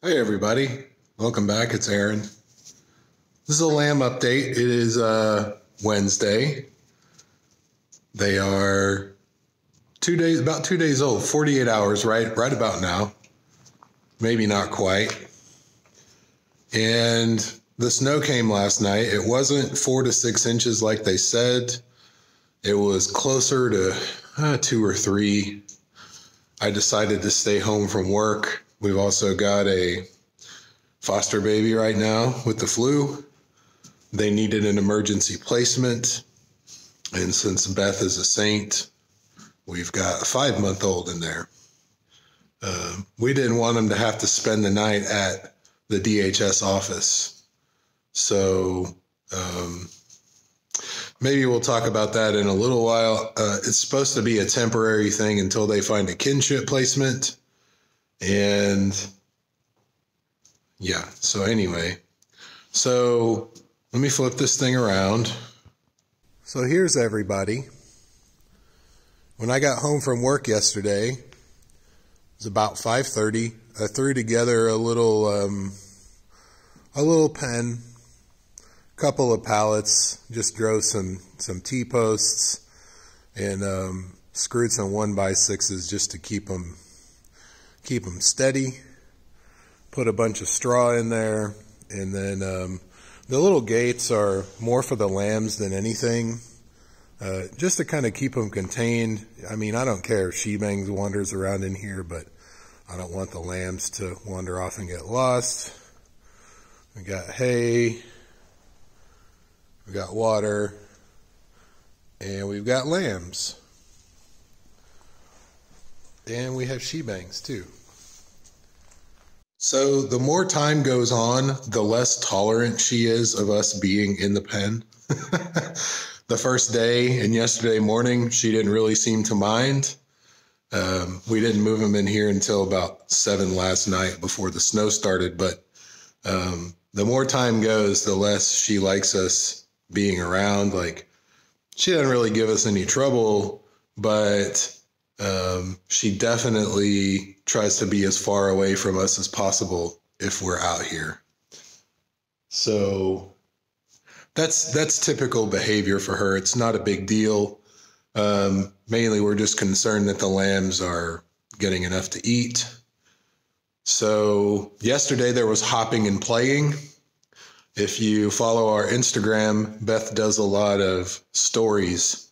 Hey everybody, welcome back. It's Aaron. This is a lamb update. It is Wednesday. They are about 2 days old, 48 hours, right about now. Maybe not quite. And the snow came last night. It wasn't 4 to 6 inches like they said. It was closer to 2 or 3. I decided to stay home from work. We've also got a foster baby right now with the flu. They needed an emergency placement. And since Beth is a saint, we've got a 5-month-old in there. We didn't want them to have to spend the night at the DHS office. So maybe we'll talk about that in a little while. It's supposed to be a temporary thing until they find a kinship placement. And yeah, so anyway, so let me flip this thing around. So here's everybody. When I got home from work yesterday, it was about 5:30. I threw together a little pen, couple of pallets, just drove some T-posts and screwed some 1x6s just to keep them steady. Put a bunch of straw in there, and then the little gates are more for the lambs than anything, just to kind of keep them contained. I mean, I don't care if she-bangs wanders around in here, but I don't want the lambs to wander off and get lost. We got hay, we got water, and we've got lambs. And we have she-bangs too. So the more time goes on, the less tolerant she is of us being in the pen. The first day and yesterday morning, she didn't really seem to mind. We didn't move him in here until about 7 last night before the snow started. But the more time goes, the less she likes us being around. Like, she doesn't really give us any trouble, but she definitely tries to be as far away from us as possible if we're out here. So that's typical behavior for her. It's not a big deal. Mainly we're just concerned that the lambs are getting enough to eat. So yesterday there was hopping and playing. If you follow our Instagram, Beth does a lot of stories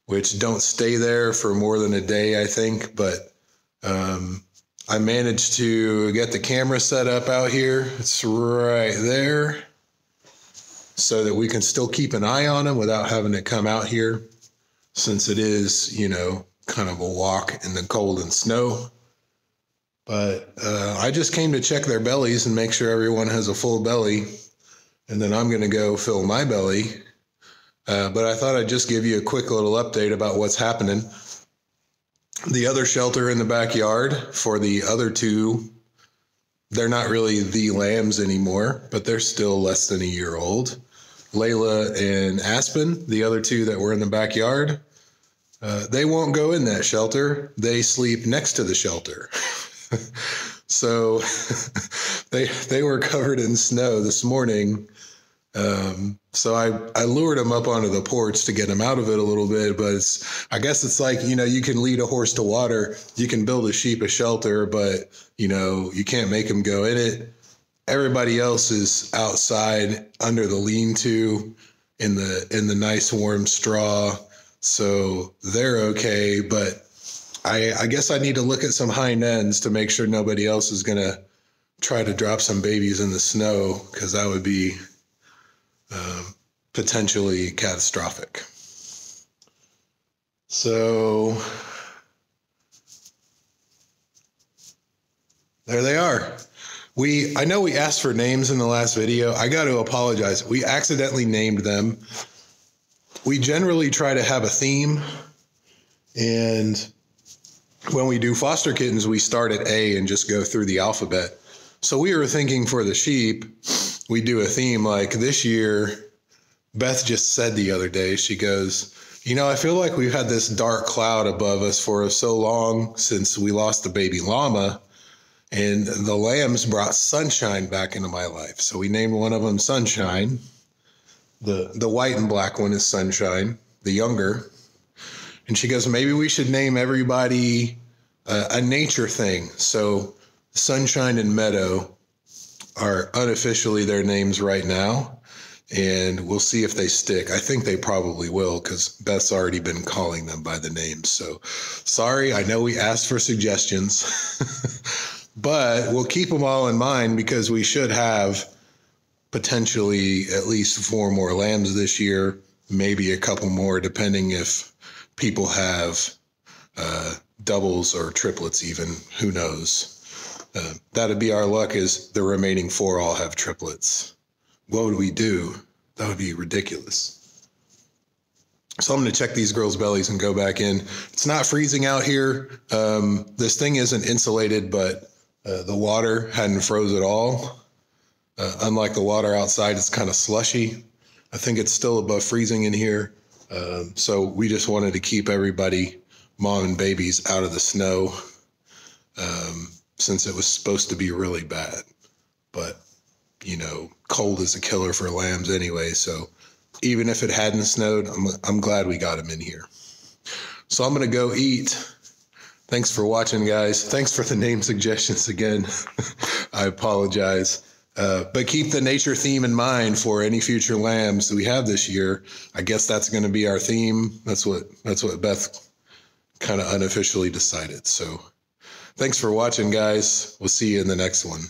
which don't stay there for more than a day, I think. But I managed to get the camera set up out here. It's right there, so that we can still keep an eye on them without having to come out here, since it is, you know, kind of a walk in the cold and snow. But I just came to check their bellies and make sure everyone has a full belly, and then I'm going to go fill my belly. But I thought I'd just give you a quick little update about what's happening. The other shelter in the backyard for the other two, they're not really the lambs anymore, but they're still less than a year old. Layla and Aspen, the other two that were in the backyard, they won't go in that shelter. They sleep next to the shelter. So they were covered in snow this morning. So I lured him up onto the porch to get him out of it a little bit, but I guess it's like, you know, you can lead a horse to water, you can build a sheep a shelter, but, you know, you can't make him go in it. Everybody else is outside under the lean-to in the nice warm straw, so they're okay. But I guess I need to look at some hind ends to make sure nobody else is going to try to drop some babies in the snow, because that would be potentially catastrophic. So there they are. I know we asked for names in the last video. I got to apologize. We accidentally named them. We generally try to have a theme, and when we do foster kittens, we start at A and just go through the alphabet. So we were thinking for the sheep, we do a theme like this year. Beth just said the other day, she goes, you know, I feel like we've had this dark cloud above us for so long since we lost the baby llama. And the lambs brought sunshine back into my life. So we named one of them Sunshine. The white and black one is Sunshine, the younger. And she goes, maybe we should name everybody a nature thing. So Sunshine and Meadow are unofficially their names right now. And we'll see if they stick. I think they probably will because Beth's already been calling them by the names. So sorry, I know we asked for suggestions, but we'll keep them all in mind because we should have potentially at least 4 more lambs this year, maybe a couple more, depending if people have doubles or triplets even, who knows. That'd be our luck is the remaining 4 all have triplets. What would we do? That would be ridiculous. So I'm going to check these girls' bellies and go back in. It's not freezing out here. This thing isn't insulated, but the water hadn't froze at all. Unlike the water outside, it's kind of slushy. I think it's still above freezing in here. So we just wanted to keep everybody, mom and babies, out of the snow since it was supposed to be really bad. But, you know, cold is a killer for lambs anyway. So even if it hadn't snowed, I'm glad we got them in here. So I'm going to go eat. Thanks for watching, guys. Thanks for the name suggestions again. I apologize. But keep the nature theme in mind for any future lambs that we have this year. I guess that's going to be our theme. That's what Beth kind of unofficially decided. So thanks for watching, guys. We'll see you in the next one.